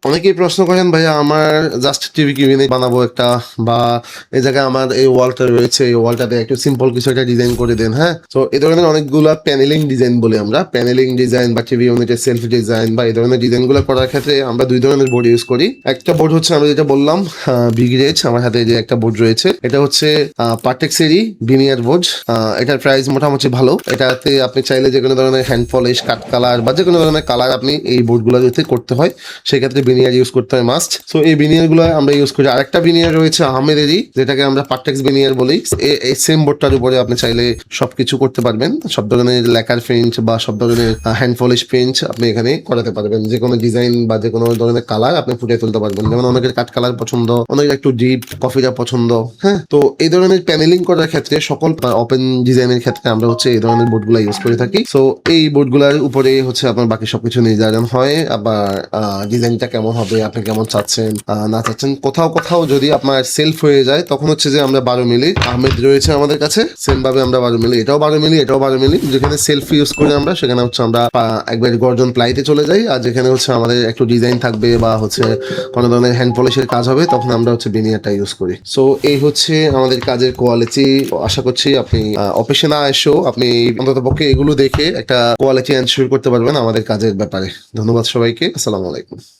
অনেকেই প্রশ্ন করেন ভাইয়া আমার জাস্ট টিভি কিনে বানাবো একটা, বা এই জায়গায় আমার এই ওয়ালটা রয়েছে, এই ওয়ালটাতে একটু সিম্পল কিছু একটা ডিজাইন করে দেন। হ্যাঁ, তো এই ধরনের অনেকগুলা প্যানেলিং ডিজাইন বলি আমরা, প্যানেলিং ডিজাইন বা টিভি ইউনিটের সেলফ ডিজাইন বা এই ধরনের ডিজাইন গুলো করার ক্ষেত্রে আমরা দুই ধরনের বোর্ড ইউজ করি। একটা বোর্ড হচ্ছে আমরা যেটা বললাম বিগ্রেজ, আমার হাতে যে একটা বোর্ড রয়েছে এটা হচ্ছে পার্টেক্সেরই বিনিয়ার বোর্ড। এটার প্রাইস মোটামুটি ভালো। এটাতে আপনি চাইলে যে কোনো ধরনের হ্যান্ড পলিশ, কাট কালার বা যে কোনো ধরনের কালার আপনি এই বোর্ডগুলো যদি করতে হয় সেক্ষেত্রে বিনিয়ার ইউজ করতে হয় মাস্ট। সো এই বিনিয়ার গুলো আমরা ইউজ করি। আরেকটা বিনিয়ার রয়েছে আহমেদেরই, যেটাকে আমরা পার্টেক্স বিনিয়ার বলি। এই সেম বোর্ডটার উপরে আপনি চাইলে সবকিছু করতে পারবেন, সব ধরনের লেকার প্রিন্ট বা সব ধরনের হ্যান্ড পলিশ প্রিন্ট আপনি এখানে করাতে পারবেন। যে কোনো ডিজাইন বা যে কোনো ধরনের কালার আপনি ফুটিয়ে তুলতে পারবেন। যেমন অনেকের কাট কালার পছন্দ, অনেকের একটু ডিপ কফিটা পছন্দ। হ্যাঁ, তো এই ধরনের প্যানেলিং করার ক্ষেত্রে সকল ওপেন ডিজাইনের ক্ষেত্রে আমরা হচ্ছে এই ধরনের বোর্ডগুলো ইউজ করে থাকি। সো এই বোর্ডগুলোর উপরে হচ্ছে আপনার বাকি সবকিছু নির্ধারণ হয়। আবার ডিজাইনটা কেমন হবে, আপনি কেমন চাচ্ছেন না চাচ্ছেন। কোথাও কোথাও যদি আপনার সেলফ হয়ে যায় তখন হচ্ছে যে আমরা 12 মিলি আহমেদ রয়েছে আমাদের কাছে, সেম ভাবে আমরা 12 মিলি, এটাও 12 মিলি, এটাও 12 মিলি। যেখানে সেলফ ইউজ করি আমরা সেখানে হচ্ছে আমরা একবার গর্জন প্লাইতে চলে যাই। আর যেখানে হচ্ছে আমাদের একটু ডিজাইন থাকবে বা হচ্ছে কোনো ধরনের হ্যান্ড পলিশের কাজ হবে তখন আমরা হচ্ছে বিনিয়ারটা ইউজ করি। সো এই হচ্ছে আমাদের কাজের কোয়ালিটি। আশা করছি আপনি অফিসে না এসেও আপনি অন্তত পক্ষে এগুলো দেখে একটা কোয়ালিটি এনশিওর করতে পারবেন আমাদের কাজের ব্যাপারে। ধন্যবাদ সবাইকে। আসসালামু আলাইকুম।